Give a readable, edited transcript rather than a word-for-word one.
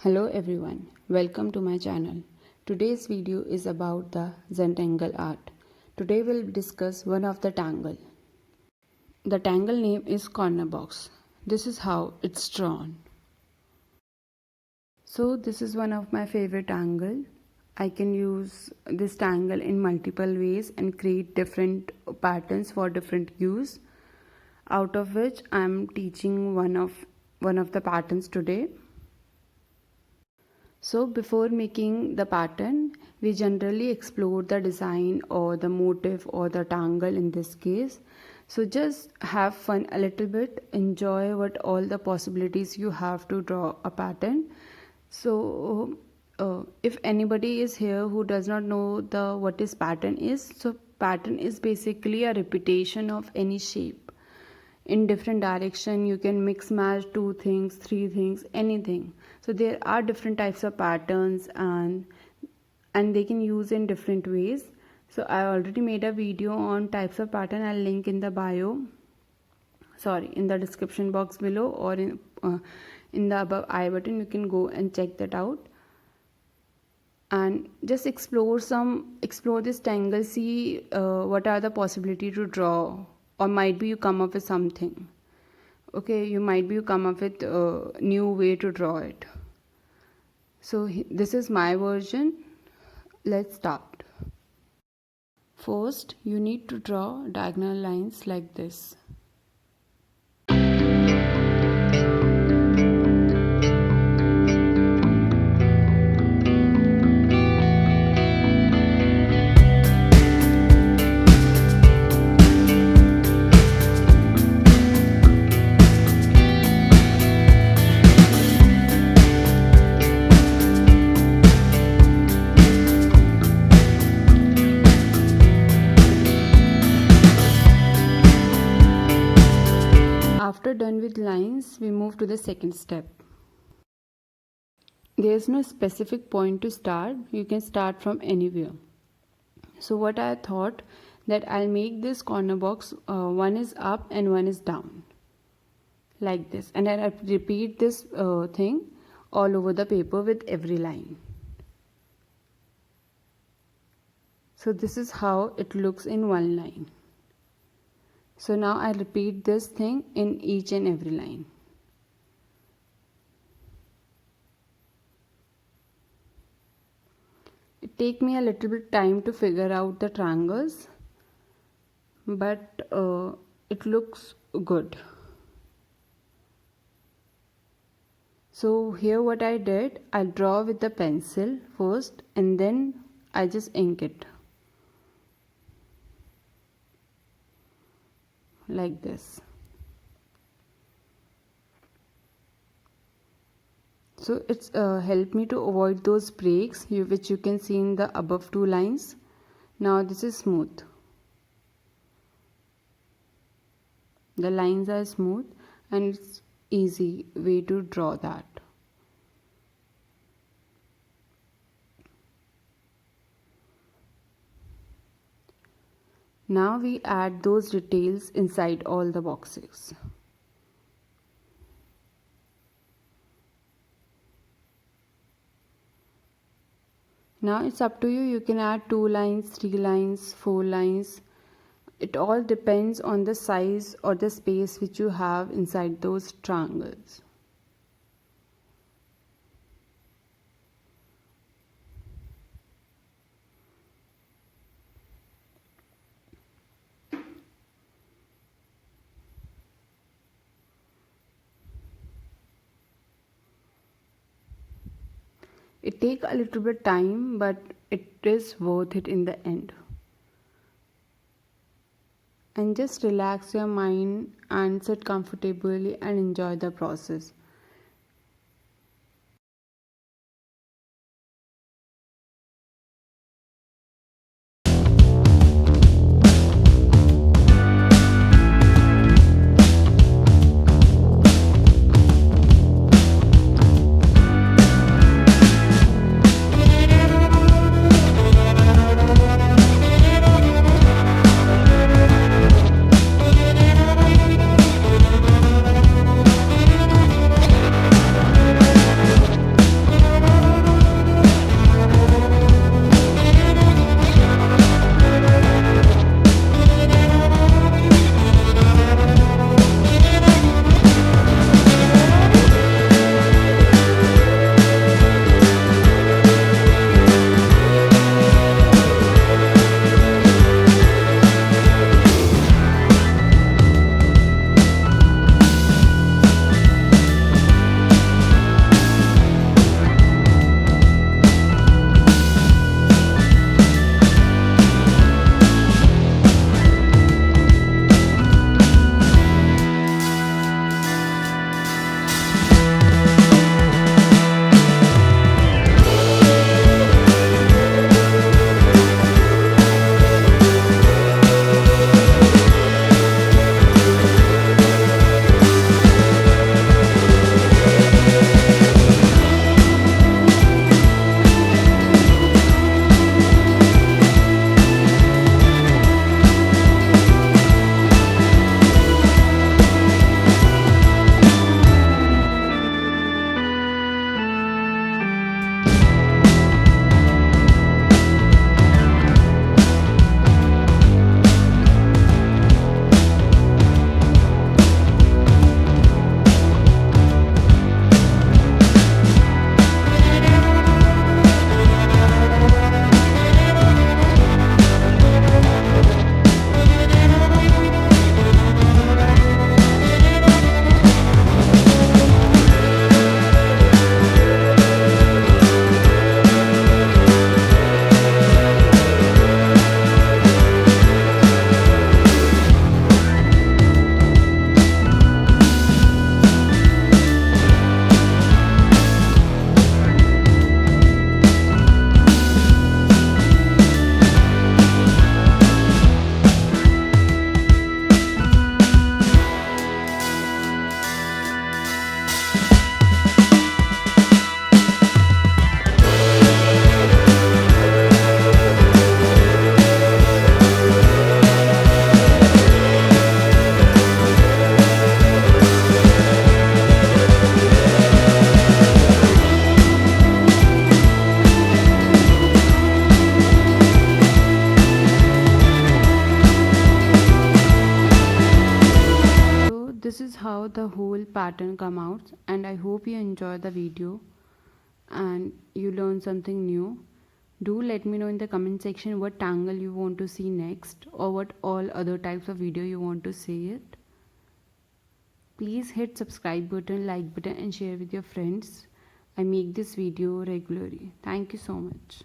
Hello everyone, welcome to my channel. Today's video is about the Zentangle art. Today we'll discuss one of the tangle. The tangle name is corner box. This is how it's drawn. So this is one of my favorite tangle. I can use this tangle in multiple ways and create different patterns for different use. Out of which I am teaching one of the patterns today. So before making the pattern, we generally explore the design or the motif or the tangle in this case. So just have fun a little bit, enjoy what all the possibilities you have to draw a pattern. So if anybody is here who does not know what is pattern is, so pattern is basically a repetition of any shape. In different direction you can mix match 2 things, 3 things, anything. So there are different types of patterns and they can use in different ways. So I already made a video on types of pattern. I'll link in the in the description box below, or in the above I button. You can go and check that out and just explore this tangle, see what are the possibility to draw, or might be you come up with something. Okay, you might be you come up with a new way to draw it. So this is my version. Let's start. First you need to draw diagonal lines like this. After done with lines, we move to the second step. There is no specific point to start. You can start from anywhere. So what I thought that I'll make this corner box, one is up and one is down, like this, and I'll repeat this thing all over the paper with every line. So this is how it looks in one line. So now I repeat this thing in each and every line. It takes me a little bit time to figure out the triangles, but it looks good. So here what I did, I draw with the pencil first and then I just ink it. Like this. So it's helped me to avoid those breaks which you can see in the above 2 lines. Now this is smooth. The lines are smooth and it's easy way to draw that. Now we add those details inside all the boxes. Now it's up to you. You can add 2 lines, 3 lines, 4 lines. It all depends on the size or the space which you have inside those triangles. It takes a little bit time, but it is worth it in the end. And just relax your mind and sit comfortably and enjoy the process. the whole pattern come out, and I hope you enjoy the video and you learn something new. Do let me know in the comment section what tangle you want to see next, or what all other types of video you want to see it. Please hit subscribe button, like button and share with your friends. I make this video regularly. Thank you so much.